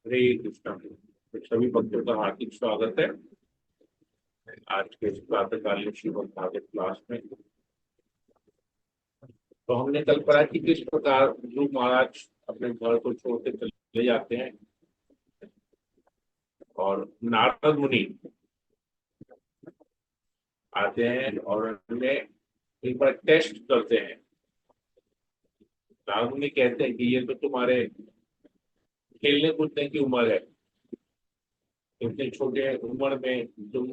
हरे कृष्णा। तो सभी भक्तों का हार्दिक स्वागत है आज के इस प्रातःकालीन श्रीमद् भागवत क्लास में। तो हमने कल पढ़ा कि किस प्रकार ध्रुव महाराज अपने घर को छोड़ के चले जाते हैं और नारद मुनि आते हैं और उन्हें एक बार टेस्ट करते हैं। नारद मुनि कहते हैं कि ये तो तुम्हारे खेलने कूदने की उम्र है, इतने छोटे उम्र में तुम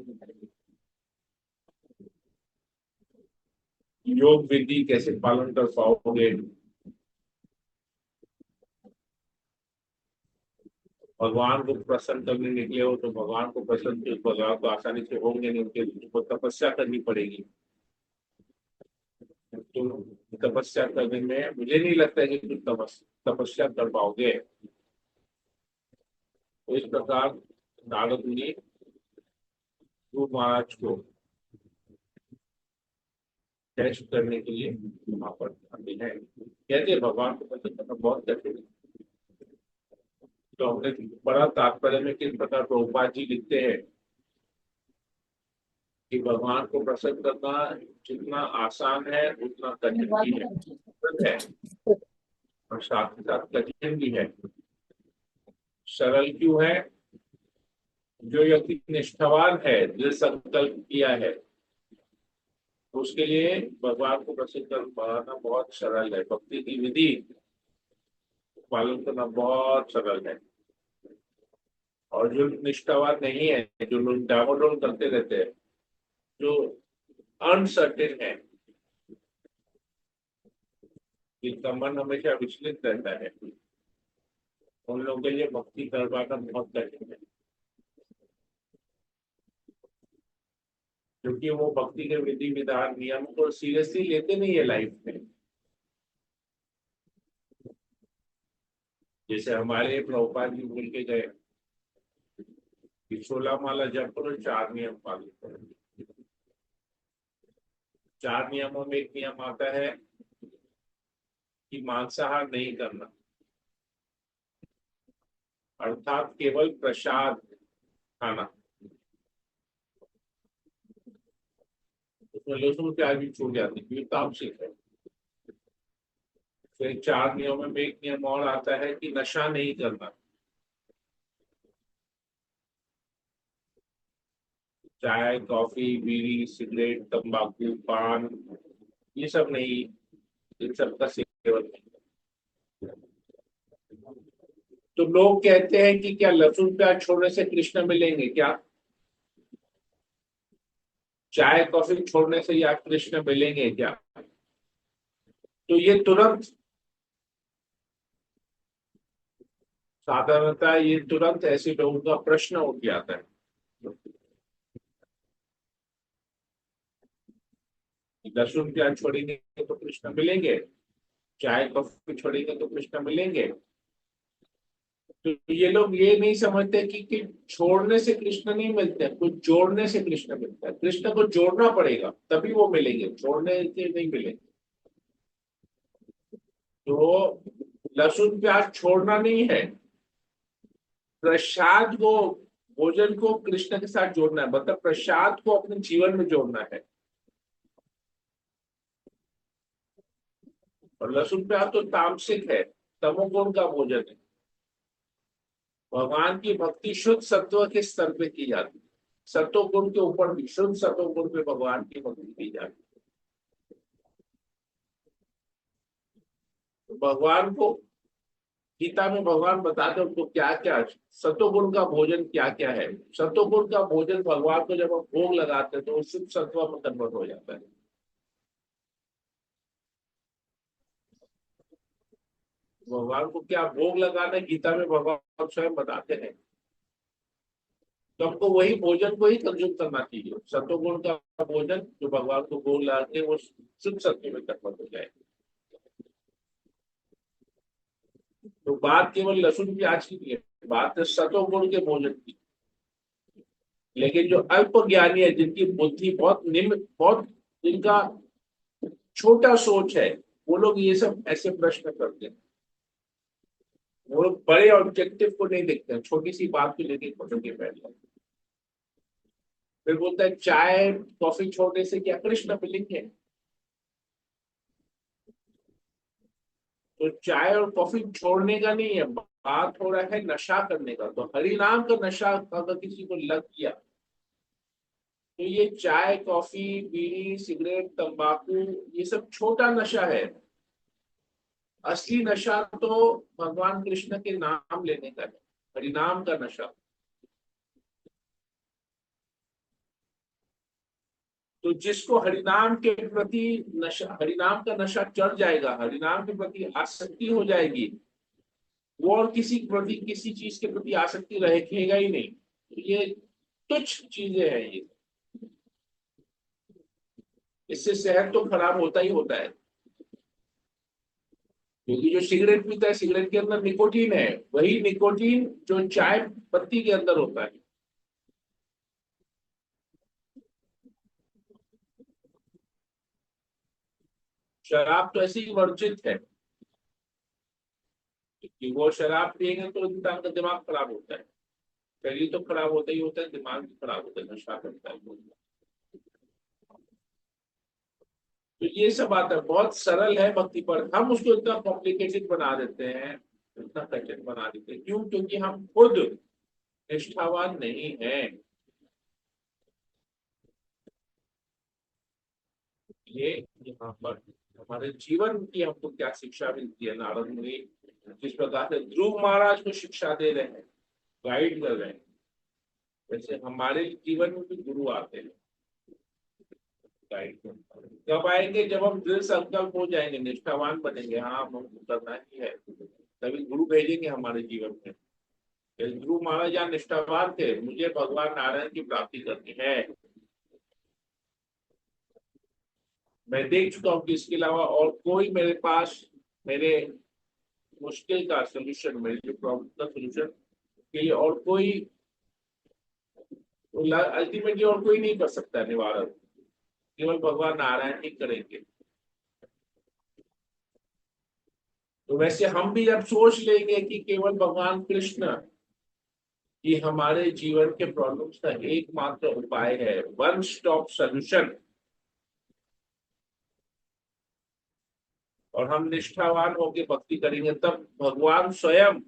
योग विधि कैसे पालन कर पाओगे। भगवान को प्रसन्न करने निकले हो तो भगवान को प्रसन्न तो भगवान को आसानी से होंगे नहीं, उनके को तपस्या करनी पड़ेगी। तुम तपस्या करने में मुझे नहीं लगता है कि तुम तपस्या कर पाओगे। तो इस प्रकार नारद मुनि ध्रुव महाराज को टेस्ट करने के लिए वहां पर आते हैं। कहते हैं भगवान को प्रसन्न करना बहुत कठिन है। तो हमने बड़ा तात्पर्य में किस प्रकार प्रभुपाद जी लिखते हैं कि भगवान को प्रसन्न करना जितना आसान है उतना कठिन भी है और साथ ही साथ कठिन भी है। सरल क्यों है? जो व्यक्ति निष्ठावान है, दृढ़ संकल्प किया है, उसके लिए भगवान को प्रसन्न कर पाना बहुत सरल है। भक्ति की विधि पालन करना बहुत सरल है। और जो निष्ठावान नहीं है, जो लोग डावाडोल करते रहते हैं, जो अनसर्टेन है, जिनका मन हमेशा विचलित रहता है, उन लोगों के लिए भक्ति कर पाना बहुत कठिन है। क्योंकि वो भक्ति के विधि विधान नियम को सीरियसली लेते नहीं है लाइफ में। जैसे हमारे प्रभुपाद जी बोल के गए कि 16 माला जप करो, 4 नियम पालन करो। 4 नियमों में एक नियम आता है कि मांसाहार नहीं करना, अर्थात केवल प्रसाद खाना। उसमें लहसुन प्याज भी छूट जाती है क्योंकि तामसिक है। फिर 4 नियमों में एक नियम और आता है कि नशा नहीं करना, चाय कॉफी बीड़ी सिगरेट तंबाकू पान ये सब नहीं, इन सब का सेवन नहीं। तो लोग कहते हैं कि क्या लहसुन प्याज छोड़ने से कृष्ण मिलेंगे क्या? चाय कॉफी छोड़ने से या कृष्ण मिलेंगे क्या? तो ये तुरंत साधारणतः ये तुरंत ऐसे लोगों का प्रश्न उठ जाता है। लहसुन प्याज छोड़ेंगे तो कृष्ण मिलेंगे, चाय कॉफी छोड़ेंगे तो कृष्ण मिलेंगे। तो ये लोग ये नहीं समझते कि छोड़ने से कृष्ण नहीं मिलते, कुछ जोड़ने से कृष्ण मिलता है। कृष्ण को जोड़ना पड़ेगा तभी वो मिलेंगे, छोड़ने से नहीं मिलेंगे। तो लहसुन प्याज छोड़ना नहीं है, प्रसाद को भोजन को कृष्ण के साथ जोड़ना है, मतलब प्रसाद को अपने जीवन में जोड़ना है। और लहसुन प्याज तो तामसिक है, तमोगुण का भोजन है। भगवान की भक्ति शुद्ध सत्व के स्तर पे की जाती है। सत्व गुण के ऊपर भी शुद्ध सत्व गुण पे भगवान की भक्ति की जाती है। तो भगवान को गीता में भगवान बताते हैं उनको क्या क्या सत्वगुण का भोजन क्या क्या है। सत्वगुण का भोजन भगवान को जब हम भोग लगाते हैं तो वो शुद्ध सत्व में कन्वर्ट हो जाता है। भगवान को क्या भोग लगाना है, गीता में भगवान स्वयं बताते हैं। तो हमको वही भोजन को ही कंज्यूम करना चाहिए। सत्वगुण का भोजन जो भगवान को भोग लगाते हैं वो शुद्ध सत्व में कन्वर्ट हो जाए। तो बात केवल लहसुन प्याज की नहीं है, बात है सत्वगुण के भोजन की। लेकिन जो अल्प ज्ञानी है, जिनकी बुद्धि बहुत निम्न, बहुत जिनका छोटा सोच है, वो लोग ये सब ऐसे प्रश्न करते हैं। वो लोग बड़े ऑब्जेक्टिव को नहीं देखते हैं, छोटी सी बात को लेके पकड़के बैठ जाते हैं। फिर बोलता है चाय कॉफी छोड़ने से क्या कृष्ण मिलेंगे? तो चाय और कॉफी छोड़ने का नहीं है, बात हो रहा है नशा करने का। तो हरि नाम का नशा अगर किसी को लग गया, तो ये चाय कॉफी बीड़ी सिगरेट तंबाकू ये सब छोटा नशा है। असली नशा तो भगवान कृष्ण के नाम लेने का है, हरि नाम का नशा। तो जिसको हरिनाम के प्रति नशा, हरिनाम का नशा चढ़ जाएगा, हरिनाम के प्रति आसक्ति हो जाएगी, वो और किसी के प्रति किसी चीज के प्रति आसक्ति रहेगा ही नहीं। तो ये तुच्छ चीजें हैं ये। इससे सेहत तो खराब होता ही होता है। क्योंकि जो सिगरेट पीता है, सिगरेट के अंदर निकोटीन है, वही निकोटीन जो चाय पत्ती के अंदर होता है। शराब तो ऐसी ही वर्जित है, कि वो शराब पिएंगे तो इंसान का दिमाग खराब होता है। शरीर तो खराब होता ही होता है, दिमाग भी खराब होता है, नशा करता है। तो ये सब बात है, बहुत सरल है भक्ति, पर हम उसको इतना कॉम्प्लिकेटेड बना देते हैं, इतना कठिन बना देते हैं। क्यों? क्योंकि हम खुद निष्ठावान नहीं है। ये यहाँ पर हमारे जीवन की हमको क्या शिक्षा मिलती है, नारद मुनि जिस प्रकार से ध्रुव महाराज को शिक्षा दे रहे हैं, गाइड कर रहे हैं, वैसे हमारे जीवन में भी गुरु आते हैं गाइड कर। कब आएंगे? जब हम दृढ़ संकल्प हो जाएंगे, निष्ठावान बनेंगे, हाँ हमको करना ही है, तभी गुरु भेजेंगे हमारे जीवन में। ध्रुव महाराज यहाँ निष्ठावान थे, मुझे भगवान नारायण की प्राप्ति करनी है। मैं देख चुका हूँ कि इसके अलावा और कोई मेरे पास मेरे मुश्किल का सोल्यूशन, मेरी जो प्रॉब्लम का सोल्यूशन के लिए और कोई अल्टीमेटली और कोई नहीं कर सकता है निवारण, केवल भगवान नारायण ही करेंगे। तो वैसे हम भी जब सोच लेंगे कि केवल भगवान कृष्ण ही हमारे जीवन के प्रॉब्लम्स का एकमात्र उपाय है, वन स्टॉप सोल्यूशन, और हम निष्ठावान होकर भक्ति करेंगे, तब भगवान स्वयं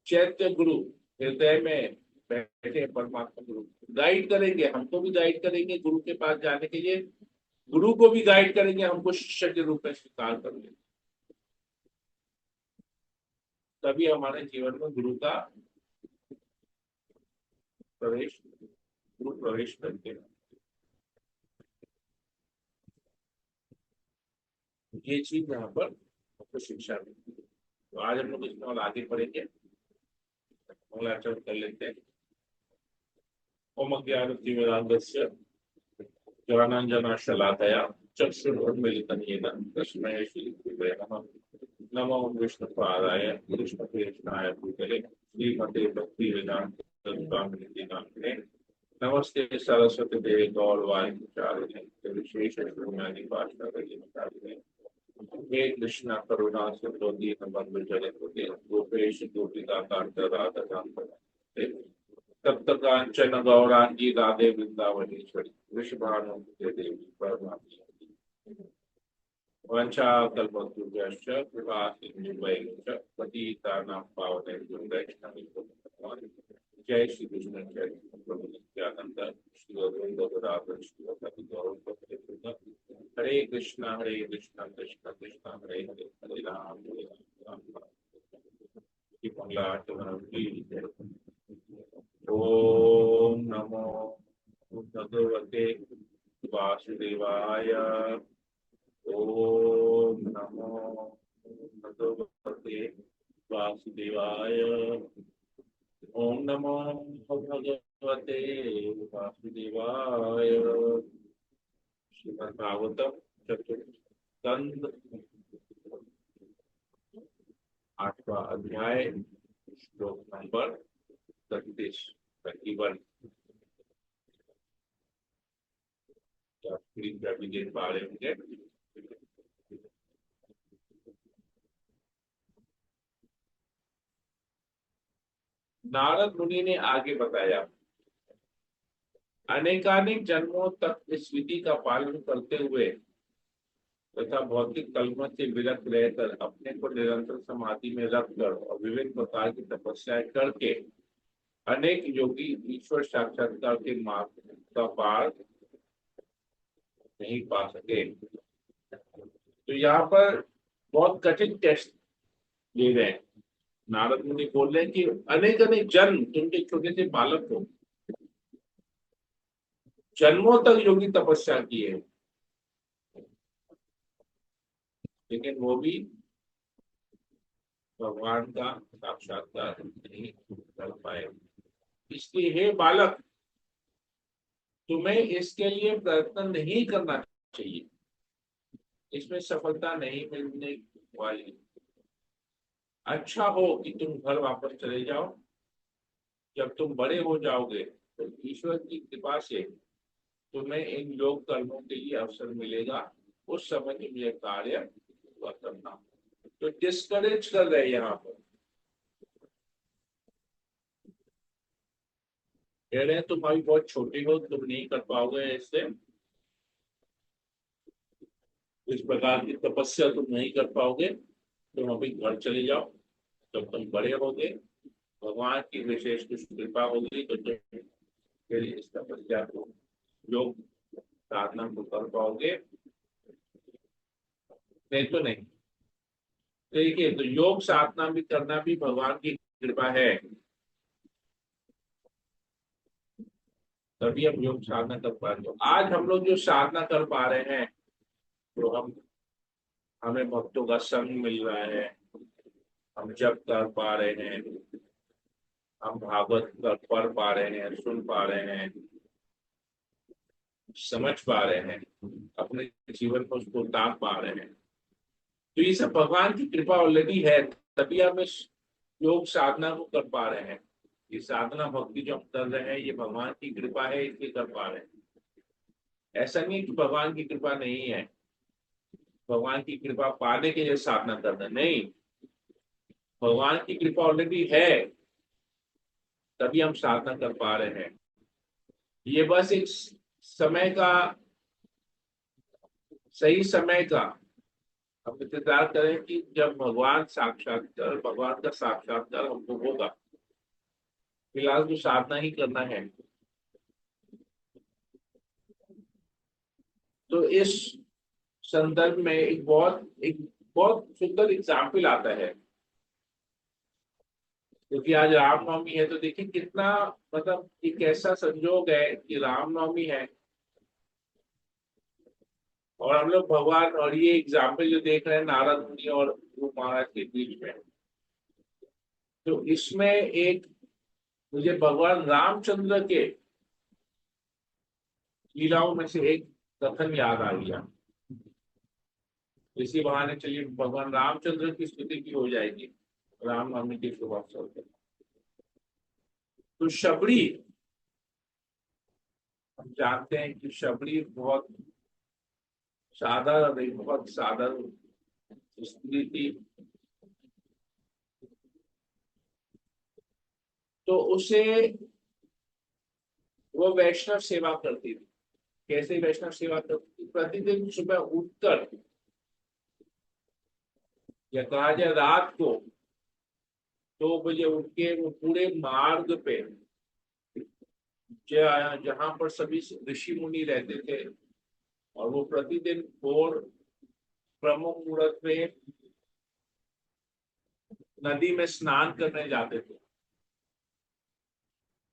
चैत्य गुरु हृदय में बैठे परमात्मा गुरु गाइड करेंगे, हमको भी गाइड करेंगे गुरु के पास जाने के लिए, गुरु को भी गाइड करेंगे, हमको शिष्य के रूप में स्वीकार करेंगे। तभी हमारे जीवन में गुरु का प्रवेश, गुरु प्रवेश करके ये चीज यहाँ पर हमको शिक्षा मिलती है। तो आज हम लोग इसमें और आगे बढ़ेंगे, मंगलाचरण कर लेते हैं। ओम अज्ञानतिमिरान्धस्य ज्ञानाञ्जनशलाकया चक्षुरुन्मीलितं येन तस्मै श्रीगुरवे नमः। नमो विष्णुपादाय कृष्णकृष्णाय भूतले श्रीमते भक्तिवेदान्त स्वामिनिधि नामिने नमस्ते सरस्वती देवी गौरवाणी प्रचारिणे विशेष शून्यानि पाठशालिने हे कृष्ण करुणा सिंधु दीनबंधु जगत्पते गोपेश गोपिका कांत राधा कांत तप्त कांचन गौरांगी राधे वृंदावनेश्वरी वृषभानुसुते देवी परमात्मा वंशाकल्पतरुभ्यश्च कृपा सिन्धुभ्यश्च पतितानां पावनेभ्यो वैष्णवेभ्यो जय श्री कृष्ण चैतन्य प्रभु नित्यानंद श्री अरविंद गदाधर श्रीमती गौरव हरे कृष्णा कृष्णा कृष्णा हरे हरे हरे राम की मंगलाचरण की। ओम नमो भगवते वासुदेवाय। ओम नमो भगवते वासुदेवाय। ओम नमो भगवते वासुदेवाय। श्रीमद्भागवतम चतुर्थ स्कंद 8वां अध्याय श्लोक नंबर 31 स्क्रीन पर भी देख पा रहे होंगे। नारद मुनि ने आगे बताया, अनेकानेक जन्मों तक इस विधि का पालन करते हुए तथा भौतिक कलमश से विरत रहकर अपने को निरंतर समाधि में रखकर और विभिन्न प्रकार की तपस्याएं करके अनेक योगी ईश्वर साक्षात्कार के मार्ग का पार नहीं पा सके। तो यहाँ पर बहुत कठिन टेस्ट ले रहे हैं। नारद मुनि बोल रहे हैं कि अनेक अनेक जन्म, तुम एक छोटे से बालक हो, जन्मों तक योगी तपस्या की है, लेकिन वो भी भगवान का साक्षात्कार नहीं कर पाए। इसलिए हे बालक, तुम्हें इसके लिए प्रयत्न नहीं करना चाहिए, इसमें सफलता नहीं मिलने वाली। अच्छा हो कि तुम घर वापस चले जाओ। जब तुम बड़े हो जाओगे तो ईश्वर की कृपा से तुम्हें इन योग कर्मों के लिए अवसर मिलेगा, उस समय तुम यह कार्य पूरा करना। तो डिस्करेज कर रहे हैं यहाँ पर, कह रहे हैं तुम अभी बहुत छोटे हो, तुम नहीं कर पाओगे, इससे इस प्रकार की तपस्या तुम नहीं कर पाओगे, तुम अभी घर चले जाओ। जब तुम बड़े होगे, भगवान की विशेष कुछ कृपा होगी तो तुम फिर इस तपस्या को, योग साधना को कर पाओगे, नहीं तो नहीं। देखिए, तो योग साधना भी करना भी भगवान की कृपा है, तभी हम योग साधना कर पा रहे। तो आज हम लोग जो साधना कर पा रहे हैं, तो हमें भक्तों का संग मिल रहा है, हम जप कर पा रहे हैं, हम भागवत पढ़ पा रहे हैं, सुन पा रहे हैं, समझ पा रहे हैं, अपने जीवन को उसको उतार पा रहे हैं। तो ये सब भगवान की कृपा ऑलरेडी है, तभी हम इस योग साधना को कर पा रहे हैं। ये साधना भक्ति जो हम कर रहे हैं, ये भगवान की कृपा है, इसलिए कर पा रहे हैं। ऐसा नहीं कि भगवान की कृपा नहीं है, भगवान की कृपा पाने के लिए साधना करना नहीं, भगवान की कृपा ऑलरेडी है, तभी हम साधना कर पा रहे हैं। ये बस एक समय का, सही समय का हम इंतजार करें कि जब भगवान का साक्षात्कार हमको होगा। फिलहाल तो साधना ही करना है। तो इस संदर्भ में एक बहुत सुंदर एग्जाम्पल आता है, क्योंकि आज रामनवमी है। तो देखिए कितना, मतलब एक ऐसा संजोग है कि रामनवमी है और हम लोग भगवान, और ये एग्जाम्पल जो देख रहे हैं नारद मुनि और ध्रुव महाराज के बीच में, तो इसमें एक, मुझे भगवान रामचंद्र के लीलाओं में से एक कथन याद आ गया। इसी बहाने चलिए भगवान रामचंद्र की स्तुति की हो जाएगी रामनवमी के शुभ अवसर पर। तो शबरी, हम जानते हैं कि शबरी बहुत साधारण, एक बहुत साधारण स्त्री थी। तो उसे, वो वैष्णव सेवा करती थी। कैसे वैष्णव सेवा करती थी? प्रतिदिन सुबह उठकर, या कहा जाए रात को 2 बजे उठ के वो पूरे मार्ग पे, जहाँ पर सभी ऋषि मुनि रहते थे, और वो प्रतिदिन भोर ब्रह्म मुहूर्त में नदी में स्नान करने जाते थे।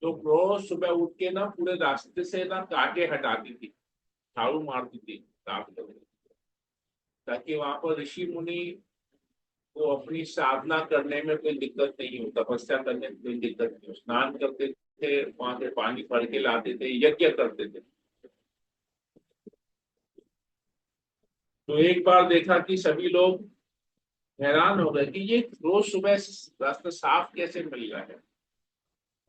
तो रोज सुबह उठ के ना पूरे रास्ते से ना कांटे हटाती थी, झाड़ू मारती थी रात को, ताकि वहां पर ऋषि मुनि को अपनी साधना करने में कोई दिक्कत नहीं हो, तपस्या करने में कोई दिक्कत नहीं हो। स्नान करते थे, वहां से पानी भर के लाते थे, यज्ञ करते थे। तो एक बार देखा कि सभी लोग हैरान हो गए कि ये रोज सुबह रास्ता साफ कैसे मिल रहा है,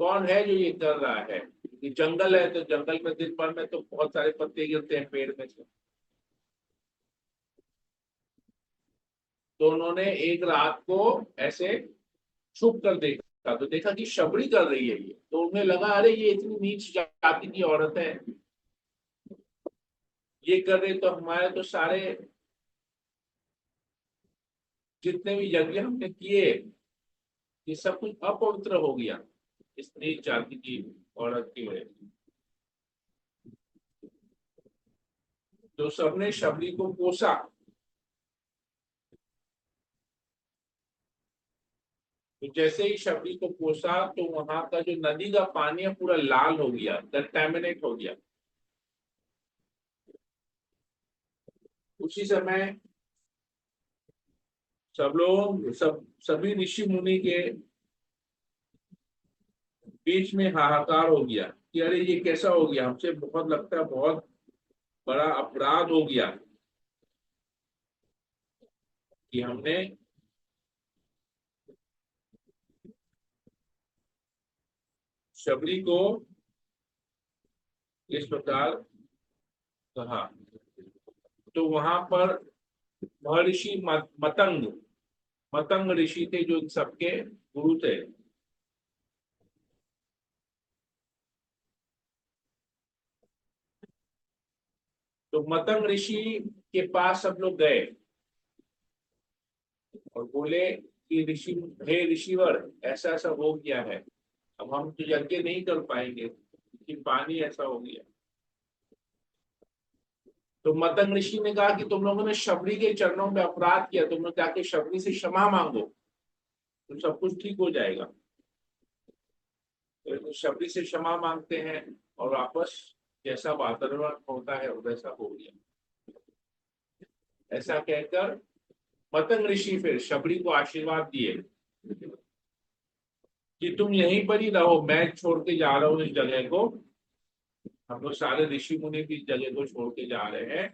कौन है जो ये कर रहा है। कि जंगल है, तो जंगल में दिन भर में तो बहुत सारे पत्ते गिरते हैं पेड़ में से। तो उन्होंने एक रात को ऐसे छुप कर देखा, था तो देखा कि शबरी कर रही है ये, तो उन्हें लगा अरे ये इतनी नीच जाति की औरत है, ये कर रही, तो हमारे तो सारे जितने भी यज्ञ हमने किए ये सब कुछ अपवित्र हो गया इस नीच जाति की औरत की वजह से। तो सबने शबरी को कोसा। तो जैसे ही शबरी को कोसा तो वहां का जो नदी का पानी है पूरा लाल हो गया, कंटेमिनेट हो गया। उसी समय सब लोग सभी ऋषि मुनि के बीच में हाहाकार हो गया कि अरे ये कैसा हो गया, हमसे बहुत लगता है बहुत बड़ा अपराध हो गया कि हमने शबरी को इस प्रकार कहा। तो वहां पर महर्षि मतंग मतंग ऋषि थे जो इन सबके गुरु थे। तो मतंग ऋषि के पास सब लोग गए और बोले कि ऋषि, हे ऋषिवर, ऐसा ऐसा हो गया है, अब हम तो यज्ञ नहीं कर पाएंगे कि पानी ऐसा हो गया। तो मतंग ऋषि ने कहा कि तुम लोगों ने शबरी के चरणों में अपराध किया, तुम लोग जाके शबरी से क्षमा मांगो तो सब कुछ ठीक हो जाएगा। तो शबरी से क्षमा मांगते हैं और वापस जैसा वातावरण होता है वैसा हो गया। ऐसा कहकर मतंग ऋषि फिर शबरी को आशीर्वाद दिए कि तुम यहीं पर ही रहो, मैं छोड़ के जा रहा हूँ इस जगह को, हम लोग सारे ऋषि मुनि भी इस जगह को छोड़ के जा रहे हैं।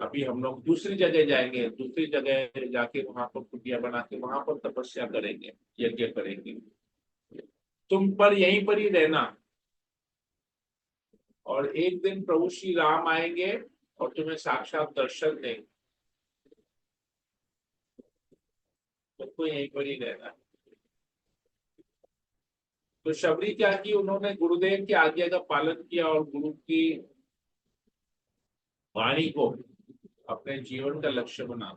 अभी हम लोग दूसरी जगह जाएंगे, दूसरी जगह जाके वहां पर कुटिया बना के वहां पर तपस्या करेंगे, यज्ञ करेंगे, तुम पर यहीं पर ही रहना। और एक दिन प्रभु श्री राम आएंगे और तुम्हें साक्षात दर्शन देंगे, तुमको यहीं पर ही रहना। तो शबरी क्या की, उन्होंने गुरुदेव की आज्ञा का पालन किया और गुरु की वाणी को अपने जीवन का लक्ष्य बना।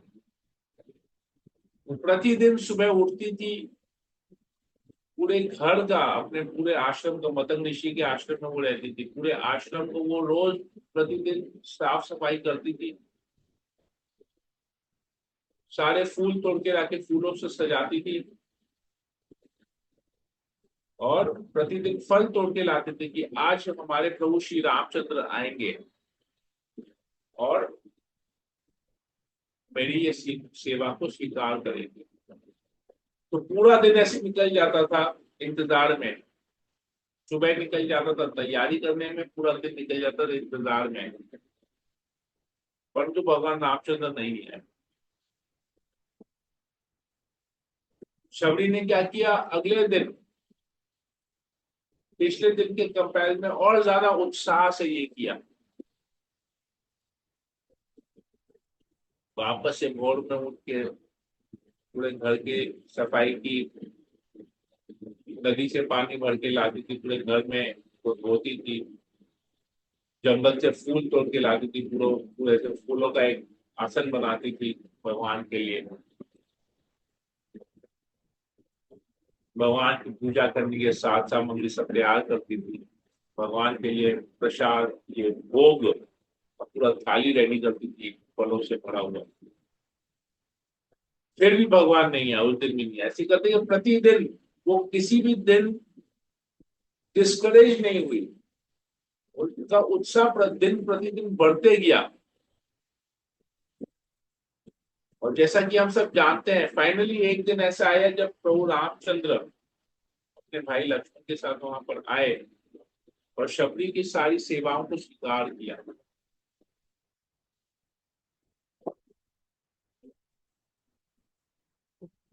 वो प्रतिदिन सुबह उठती थी, पूरे घर का, अपने पूरे आश्रम का, मतंग ऋषि के आश्रम में वो रहती थी, पूरे आश्रम को वो रोज प्रतिदिन साफ सफाई करती थी, सारे फूल तोड़ के लाके फूलों से सजाती थी और प्रतिदिन फल तोड़ के लाते थे कि आज हमारे प्रभु श्री रामचंद्र आएंगे और मेरी ये सेवा को स्वीकार करेंगे। तो पूरा दिन ऐसे निकल जाता था इंतजार में, सुबह निकल जाता था तैयारी करने में, पूरा दिन निकल जाता था इंतजार में, परंतु भगवान रामचंद्र नहीं है। शबरी ने क्या किया, अगले दिन पिछले दिन के कंपैरिजन में और ज्यादा उत्साह से ये किया। वापस से भोर में उठ के पूरे घर की सफाई की, नदी से पानी भर के लाती थी, पूरे घर में वो धोती थी, जंगल से फूल तोड़ के लाती थी, पूरे पूरे से फूलों का एक आसन बनाती थी भगवान के लिए, भगवान की पूजा करने के साथ सामग्री सब तैयार करती थी, भगवान के लिए प्रसाद, ये भोग, पूरा थाली रेडी करती थी फलों से भरा हुआ। फिर भी भगवान नहीं है, उस दिन भी नहीं है। ऐसी करते कि प्रतिदिन वो किसी भी दिन डिस्करेज नहीं हुई, उनका उत्साह दिन प्रतिदिन बढ़ते गया। और जैसा कि हम सब जानते हैं, फाइनली एक दिन ऐसा आया जब प्रभु रामचंद्र अपने भाई लक्ष्मण के साथ वहां पर आए और शबरी की सारी सेवाओं को स्वीकार किया।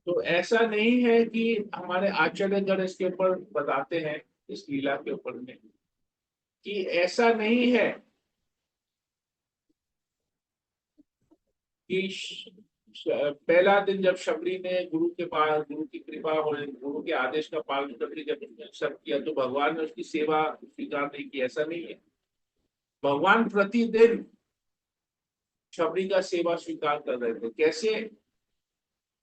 तो ऐसा नहीं है कि हमारे आचार्यगण इसके ऊपर बताते हैं, इस लीला के ऊपर में, कि ऐसा नहीं है कि पहला दिन जब शबरी ने गुरु के पास, गुरु की कृपा और गुरु के आदेश का पालन करके जब उसने एक्सेप्ट किया, तो भगवान ने उसकी सेवा स्वीकार नहीं की, ऐसा नहीं है। भगवान प्रतिदिन शबरी का सेवा स्वीकार कर रहे थे। कैसे?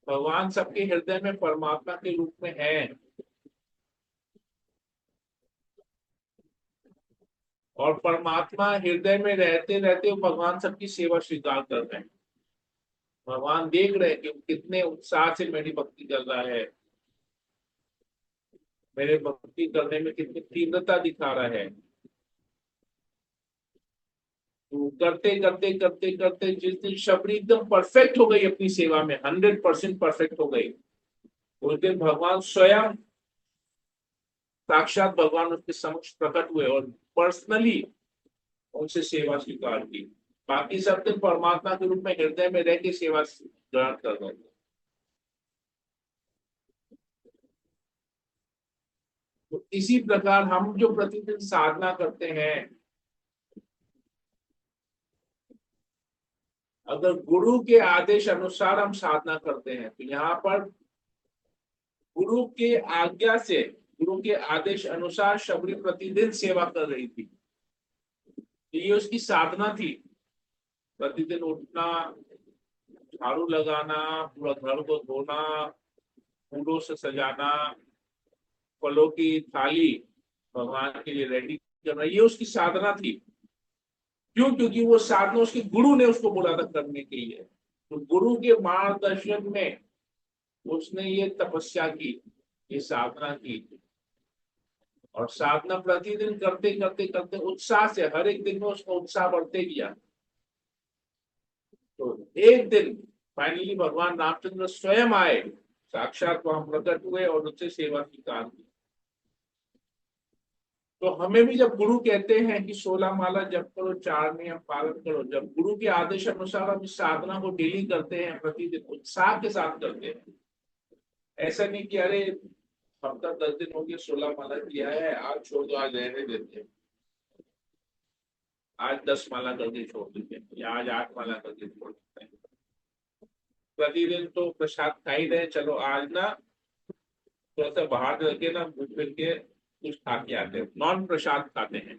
भगवान सबके हृदय में परमात्मा के रूप में है, और परमात्मा हृदय में रहते रहते भगवान सबकी सेवा स्वीकार कर रहे हैं। भगवान देख रहे हैं कि वो कितने उत्साह से मेरी भक्ति कर रहा है, मेरे भक्ति करने में कितनी तीव्रता दिखा रहा है। तो करते करते करते करते जिस दिन शबरी एकदम परफेक्ट हो गई अपनी सेवा में, 100% परफेक्ट हो गई, उस दिन भगवान स्वयं, साक्षात भगवान उसके समक्ष प्रकट हुए और पर्सनली उनसे सेवा स्वीकार की। बाकी सब दिन परमात्मा के रूप में हृदय में रह के सेवा ग्रहण कर रहे थे। तो इसी प्रकार हम जो प्रतिदिन साधना करते हैं, अगर गुरु के आदेश अनुसार हम साधना करते हैं, तो यहाँ पर गुरु के आज्ञा से, गुरु के आदेश अनुसार शबरी प्रतिदिन सेवा कर रही थी। तो ये उसकी साधना थी। प्रतिदिन उठना, झाड़ू लगाना, पूरा घर को धोना, फूलों से सजाना, फलों की थाली भगवान के लिए रेडी करना, ये उसकी साधना थी। क्यों? क्योंकि वो साधना उसके गुरु ने उसको बोला था करने के लिए। तो गुरु के मार्गदर्शन में उसने ये तपस्या की, ये साधना की, और साधना प्रतिदिन करते करते करते उत्साह से, हर एक दिन में उसका उत्साह बढ़ते गया। तो एक दिन फाइनली भगवान रामचंद्र स्वयं आए, साक्षात वहां प्रकट हुए और उससे सेवा स्वीकार की। तो हमें भी जब गुरु कहते हैं कि 16 माला जप करो, 4 नियम पालन करो, जब गुरु के आदेश अनुसार हम इस साधना को डेली करते हैं, प्रतिदिन उत्साह के साथ करते हैं, ऐसा नहीं कि अरे हफ्ता 10 दिन हो गए 16 माला किया है, आज छोड़ दो, आज रहने देते हैं, आज 10 माला करके छोड़ देते हैं, या आज 8 माला करके छोड़ देते हैं। प्रतिदिन तो प्रसाद खा ही रहे, चलो आज ना थोड़ा सा बाहर जाके ना घूम फिर के कुछ खा के आते हैं, नॉन प्रसाद खाते हैं।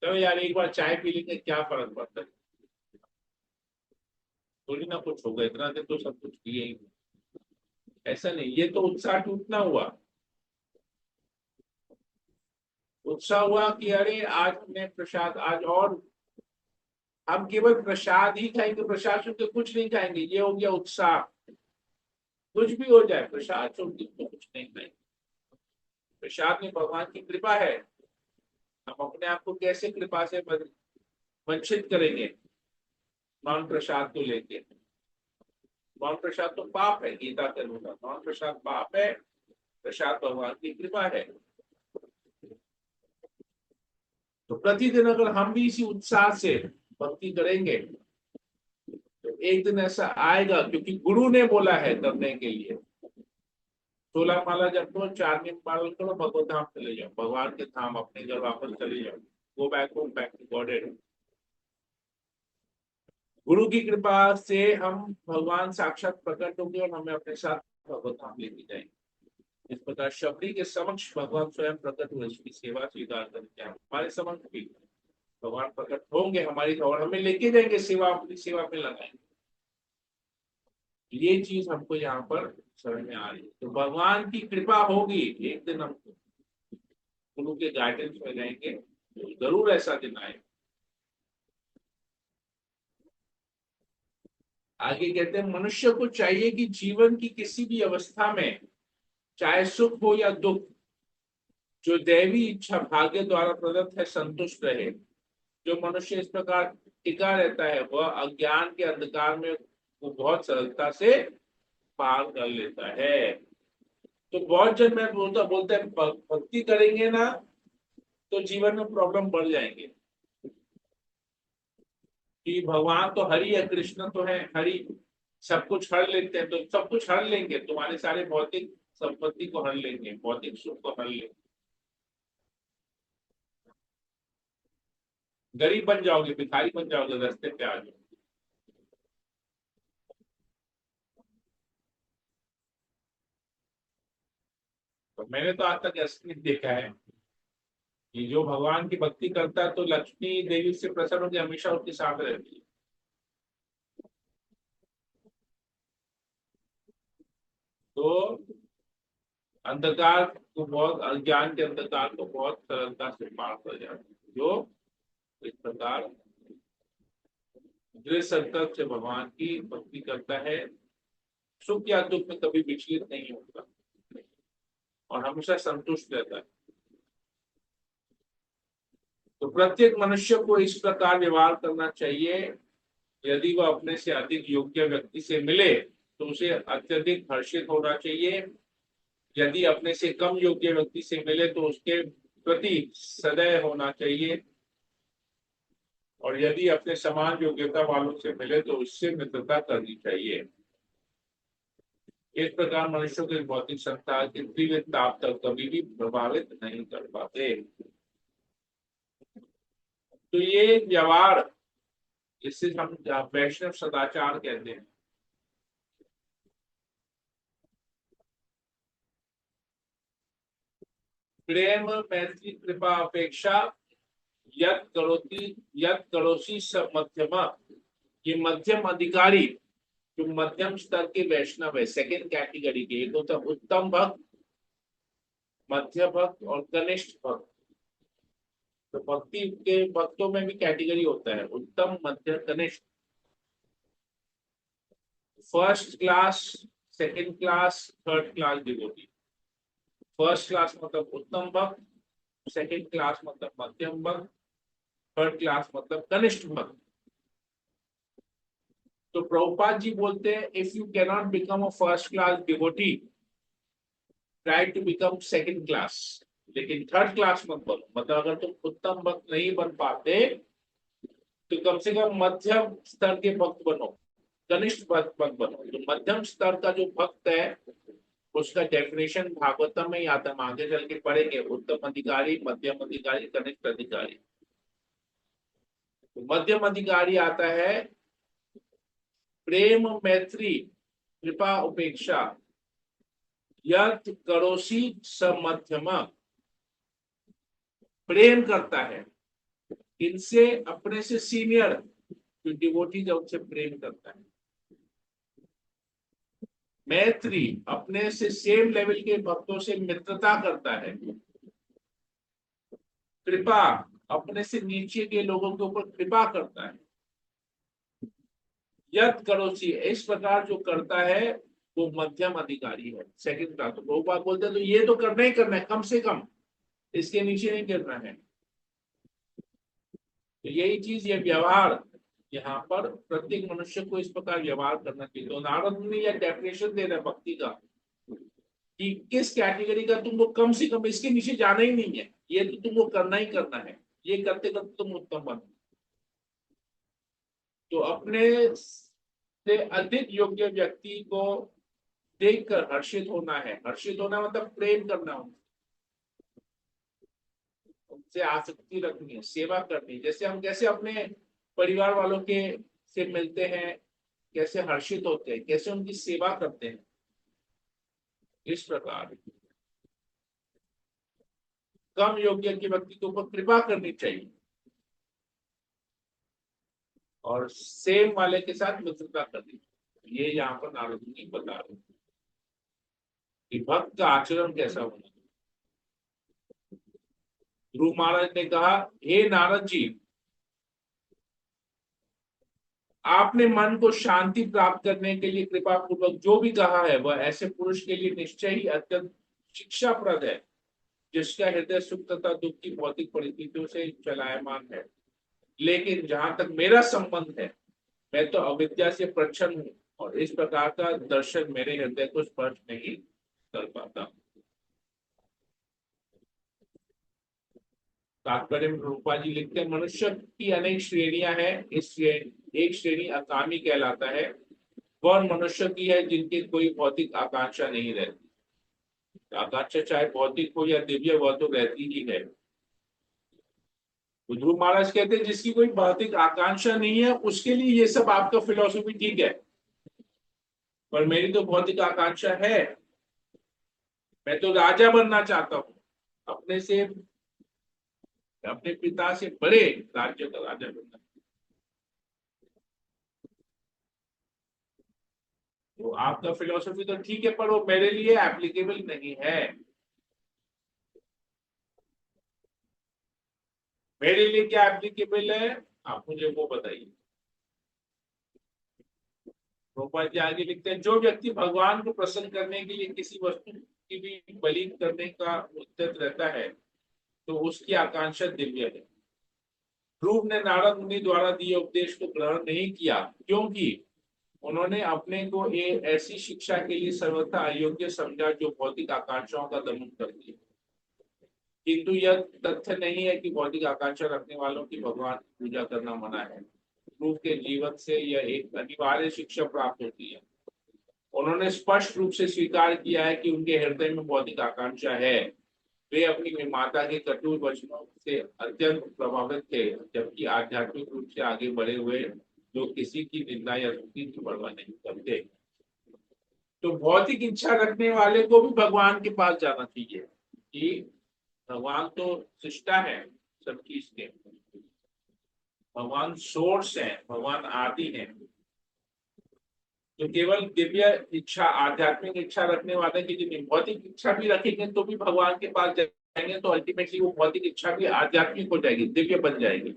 चलो यार एक बार चाय पी लेंगे, क्या फर्क पड़ता है, थोड़ी ना कुछ होगा, इतना दिन तो सब कुछ किए ही। ऐसा नहीं, ये तो उत्साह टूटना हुआ। उत्साह हुआ कि अरे आज हमने प्रसाद, आज और हम केवल प्रसाद ही खाएंगे, प्रसाद छोड़ के कुछ नहीं खाएंगे, ये हो गया उत्साह। कुछ भी हो जाए, प्रसाद छोड़ के तो कुछ नहीं खाएंगे। प्रसाद में भगवान की कृपा है, हम अपने आप को कैसे कृपा से वंचित करेंगे नॉन प्रसाद को लेके? नॉन प्रसाद तो पाप है, गीता के अनुसार नॉन प्रसाद पाप है, प्रसाद भगवान की कृपा है। तो प्रतिदिन अगर हम भी इसी उत्साह से भक्ति करेंगे, तो एक दिन ऐसा आएगा, क्योंकि गुरु ने बोला है करने के लिए। 16 माला जब तो 4 नियम पालन करो, भगवत धाम चले जाओ, भगवान के धाम, अपने घर वापस चले जाओ, go back home, back to Godhead. गुरु की कृपा से हम भगवान साक्षात प्रकट होंगे और हमें अपने साथ भगवत धाम लेके जाएंगे। इस प्रकार शबरी के समक्ष भगवान स्वयं प्रकट हुए, उसकी सेवा स्वीकार करके हमारे समक्ष भी भगवान प्रकट होंगे हमारी, और हमें लेके जाएंगे, सेवा, अपनी सेवा में लगाएंगे। ये चीज हमको यहाँ पर समझ में आ रही है। तो भगवान की कृपा होगी, एक दिन हम गुरु के गाइडेंस में रहेंगे, तो जरूर ऐसा दिन आए। आगे कहते हैं, मनुष्य को चाहिए कि जीवन की किसी भी अवस्था में, चाहे सुख हो या दुख, जो दैवी इच्छा भाग्य द्वारा प्रदत्त है, संतुष्ट रहे। जो मनुष्य इस प्रकार टिका रहता है, वह अज्ञान के अंधकार में वो बहुत सरलता से पार कर लेता है। तो बहुत जन मैं बोलते हैं भक्ति करेंगे ना तो जीवन में प्रॉब्लम बढ़ जाएंगे, कि भगवान तो हरि है, कृष्ण तो है हरि, सब कुछ हर लेते हैं, तो सब कुछ हर लेंगे, तुम्हारे सारे भौतिक संपत्ति को हर लेंगे, भौतिक सुख को हर लेंगे। गरीब बन जाओगे, भिखारी बन जाओगे, रास्ते पे आ जाओगे। तो मैंने तो आज तक ऐसा नहीं देखा है कि जो भगवान की भक्ति करता है तो लक्ष्मी देवी से प्रसन्न होकर हमेशा उसके साथ रहती है। तो अंधकार को बहुत, अज्ञान के अंधकार को बहुत सरलता से पार कर जाते हैं जो इस प्रकार दृढ़ संकल्प से भगवान की भक्ति करता है, सुख या दुख में कभी विचलित नहीं होता और हमेशा संतुष्ट रहता है। तो प्रत्येक मनुष्य को इस प्रकार व्यवहार करना चाहिए। यदि वह अपने से अधिक योग्य व्यक्ति से मिले तो उसे अत्यधिक हर्षित होना चाहिए। यदि अपने से कम योग्य व्यक्ति से मिले तो उसके प्रति सदैव होना चाहिए। और यदि अपने समान योग्यता वालों से मिले तो उससे मित्रता करनी चाहिए। इस प्रकार मनुष्यों के भौतिक संसार के तीव्र ताप तक कभी भी प्रभावित नहीं कर पाते। तो ये व्यवहार, जिसे हम वैष्णव सदाचार कहते हैं, प्रेम मैत्री कृपा अपेक्षा यत् करोसी सब मध्यमा, ये मध्यम अधिकारी जो मध्यम स्तर के वैष्णव है, सेकंड कैटेगरी के, एक होता उत्तम भक्त, मध्य भक्त और कनिष्ठ भक्त। तो भक्ति के भक्तों में भी कैटेगरी होता है, उत्तम मध्य कनिष्ठ। First class, second class, third class devotee. First class मतलब उत्तम भक्त, सेकंड क्लास मतलब मध्यम भक्त, थर्ड क्लास मतलब कनिष्ठ भक्त। तो प्रभुपाद जी बोलते हैं, if you can not become a first class devotee, try to become second class, लेकिन थर्ड क्लास मत बनो। मतलब अगर तुम उत्तम भक्त नहीं बन पाते तो कम से कम मध्यम स्तर के भक्त बनो, कनिष्ठ भक्त मत बनो। तो मध्यम स्तर का जो भक्त है उसका डेफिनेशन भागवतम में ही आता है, हम आगे चल के पढ़ेंगे, उत्तम अधिकारी, मध्यम अधिकारी, कनिष्ठ अधिकारी। तो मध्यम अधिकारी आता है प्रेम मैत्री कृपा उपेक्षा यत् करोसी स मध्यमा। प्रेम करता है इनसे, अपने से सीनियर जो डिवोटी है उनसे प्रेम करता है। मैत्री, अपने से सेम लेवल के भक्तों से मित्रता करता है। कृपा, अपने से नीचे के लोगों के ऊपर कृपा करता है। यत् करोसी, इस प्रकार जो करता है वो मध्यम अधिकारी है, सेकंड क्लास। तो बहुबार बोलते हैं तो ये तो करना ही करना है, कम से कम इसके नीचे नहीं करना है। तो यही चीज, ये व्यवहार, यहाँ पर प्रत्येक मनुष्य को इस प्रकार व्यवहार करना चाहिए। तो नारद मुनि यह डेफिनेशन दे रहे हैं भक्ति का कि किस कैटेगरी का तुमको कम से कम इसके नीचे जाना ही नहीं है, ये तो तुमको करना ही करना है। ये करते करते तुम उत्तम बनो। तो अपने से अधिक योग्य व्यक्ति को देखकर हर्षित होना है। हर्षित होना मतलब प्रेम करना, उनसे आसक्ति रखनी है, सेवा करनी है। जैसे हम कैसे अपने परिवार वालों के से मिलते हैं, कैसे हर्षित होते हैं, कैसे उनकी सेवा करते हैं, इस प्रकार कम योग्य के व्यक्ति के ऊपर कृपा करनी चाहिए और सेम वाले के साथ मित्रता करनी चाहिए। ये यहाँ पर नारद मुनि बता रहे हैं कि भक्त का आचरण कैसा होना चाहिए। ध्रुव महाराज ने कहा, हे नारद जी, आपने मन को शांति प्राप्त करने के लिए कृपा पूर्वक जो भी कहा है वह ऐसे पुरुष के लिए निश्चय ही अत्यंत शिक्षाप्रद है जिसका हृदय सुख तथा दुख की भौतिक परिस्थितियों से चलायमान है। लेकिन जहां तक मेरा संबंध है, मैं तो अविद्या से प्रच्छन्न हूँ और इस प्रकार का दर्शन मेरे हृदय को स्पर्श नहीं कर पाता। तात्पर्य में रूपा जी लिखते हैं, मनुष्य की अनेक श्रेणियां हैं, इस एक श्रेणी अकामी कहलाता है। वह मनुष्य की है जिनकी कोई भौतिक आकांक्षा नहीं रहती। आकांक्षा चाहे भौतिक हो या दिव्य, वह तो रहती ही है। तो ध्रुव महाराज कहते हैं जिसकी कोई भौतिक आकांक्षा नहीं है उसके लिए ये सब आपका फिलॉसफी ठीक है, पर मेरी तो भौतिक आकांक्षा है। मैं तो राजा बनना चाहता हूँ, अपने से, अपने पिता से बड़े राज्य का राजा बनना। तो आपका फिलॉसफी तो ठीक है, पर वो मेरे लिए एप्लीकेबल नहीं है। मेरे लिए क्या एप्लीकेबल है, आप मुझे वो बताइए। गोपाल जी आगे लिखते हैं, जो व्यक्ति भगवान को प्रसन्न करने के लिए किसी वस्तु की भी बलि करने का उद्यत रहता है तो उसकी आकांक्षा दिव्य है। ध्रुव ने नारद मुनि द्वारा दिए उपदेश को ग्रहण नहीं किया, क्योंकि उन्होंने अपने को एक ऐसी शिक्षा के लिए सर्वथा अयोग्य समझा जो भौतिक आकांक्षाओं का दमन करती है। किंतु यह तथ्य नहीं है कि भौतिक आकांक्षा रखने वालों की भगवान की पूजा करना मना है। ध्रुव के जीवन से यह एक अनिवार्य शिक्षा प्राप्त होती है। उन्होंने स्पष्ट रूप से स्वीकार किया है कि उनके हृदय में भौतिक आकांक्षा है। वे अपनी माता के कटु वचनों से अत्यंत प्रभावित थे, जबकि आध्यात्मिक रूप से आगे बढ़े हुए लोग किसी की निंदा या स्तुति की परवाह नहीं करते। तो भौतिक इच्छा रखने वाले को भी भगवान के पास जाना चाहिए कि भगवान तो सृष्टा है सब चीज के, भगवान सोर्स है, भगवान आदि है। तो केवल दिव्य इच्छा, आध्यात्मिक इच्छा रखने वाले की नहीं, भौतिक इच्छा भी रखेंगे तो भी भगवान के पास जाएंगे, तो अल्टीमेटली वो भौतिक इच्छा भी आध्यात्मिक हो जाएगी, दिव्य बन जाएगी।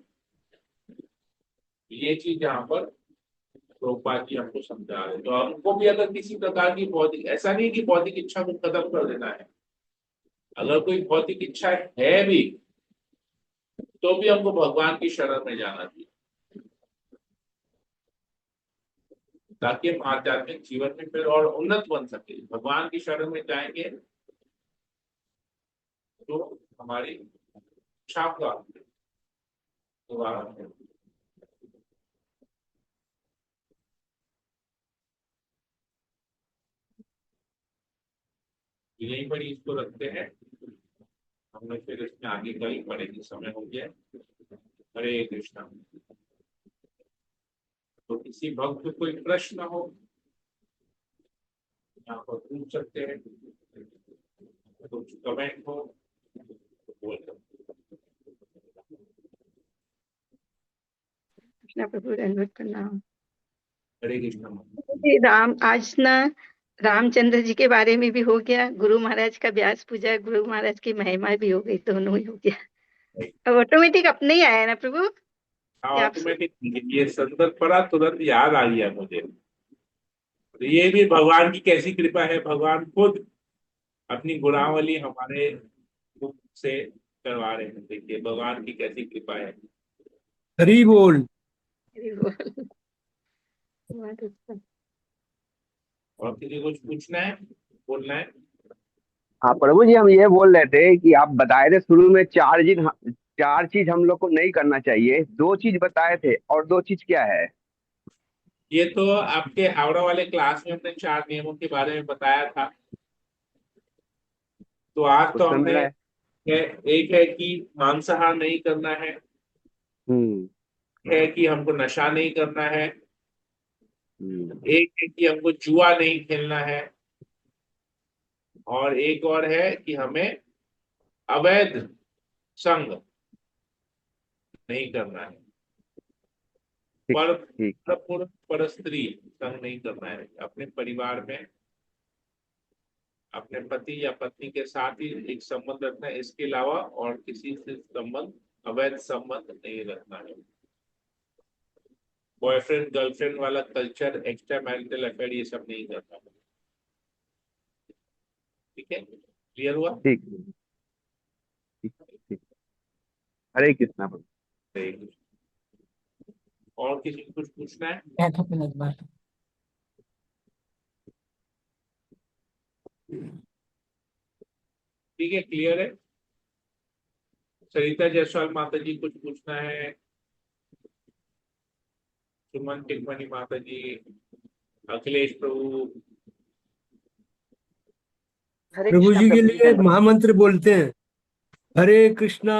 ये चीज यहाँ पर प्रभुपाद जी हमको समझा रहे हैं। तो हमको भी अगर किसी प्रकार की भौतिक, ऐसा नहीं कि भौतिक इच्छा को खत्म कर देना है, अगर कोई भौतिक इच्छा है भी तो भी हमको भगवान की शरण में जाना चाहिए, ताकि हम आध्यात्मिक जीवन में फिर और उन्नत बन सके। भगवान की शरण में जाएंगे तो हमारी इच्छा का दोबारा है। यहीं पर इसको रखते हैं, हमने फिर इसमें आगे कल पढ़ेंगे, समय हो गया। हरे कृष्णा। तो किसी भक्त को कोई प्रश्न हो यहाँ पर पूछ सकते हैं, कुछ कमेंट हो तो बोल सकते कृष्णा प्रभु दंडवत प्रणाम। हैं। हरे कृष्णा। जी, राम आज ना रामचंद्र जी के बारे में भी हो गया, गुरु महाराज का व्यास पूजा, गुरु महाराज की महिमा भी हो गई, दोनों ही हो गया। अब ऑटोमेटिक अपने ही आया ना प्रभु, हाँ, ये आप ऑटोमेटिक ये संदर्भ पड़ा, तुरंत याद आ गया मुझे। तो ये भी भगवान की कैसी कृपा है, भगवान खुद अपनी गुणावली हमारे मुख से करवा रहे हैं। देखिए भगवान की कैसी कृपा है। हरी बोल। और किसी को कुछ पूछना है, बोलना है? हाँ प्रभु जी, हम ये बोल रहे थे कि आप बताए थे शुरू में चार चीज हम लोग को नहीं करना चाहिए, दो चीज बताए थे, और दो चीज क्या है? ये तो आपके हावड़ा वाले क्लास में हमने 4 नियमों के बारे में बताया था। तो आज उस तो समय हमने एक है कि मांसाहार नहीं करना हम्म है कि हमको नशा नहीं करना है, हम्म, एक है कि हमको जुआ नहीं खेलना है, और एक और है कि हमें अवैध संग नहीं करना है, ठीक पर ठीक। पुरुष पर स्त्री संग नहीं करना है। अपने परिवार में अपने पति या पत्नी के साथ ही एक संबंध रखना है, इसके अलावा और किसी से संबंध, अवैध संबंध नहीं रखना है। बॉयफ्रेंड गर्लफ्रेंड वाला कल्चर, एक्स्ट्रा मैरिटल अफेयर, ये सब नहीं करना है। ठीक है, क्लियर हुआ? ठीक ठीक ठीक। हरे कृष्णा प्रभु। ठीक। और किसी को कुछ पूछना है? ठीक है, क्लियर है। सरिता जायसवाल माता जी कुछ पूछना है? सुमन टिकमनी माता जी, अखिलेश प्रभु। हरे प्रभु कृष्णा जी के प्रभु जी लिए दंडवत। महामंत्र बोलते हैं। हरे कृष्णा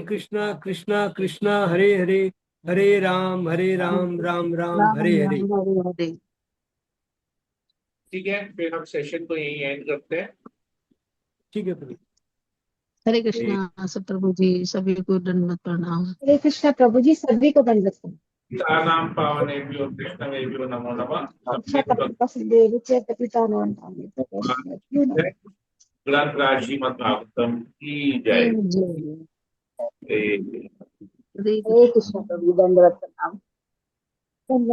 कृष्णा कृष्णा हरे हरे, हरे राम राम राम राम हरे हरे। राम हरे हरे। ठीक है, फिर हम सेशन को यही एंड करते हैं। ठीक है प्रभु। हरे कृष्णा सब प्रभु जी, सभी को दंडवत प्रणाम। हरे कृष्णा प्रभु जी, सभी को दंडवत प्रणाम। नाम पावनेभ्यो कृष्णवेभ्यो नमो नमः। अच्छा सबको तपस्देव चेत पिता नाम ग्रंथ राशि मत भागवतम की जय। जय जय। जय। हरे हरे कृष्णा प्रभु, दंडवत प्रणाम। दंडवत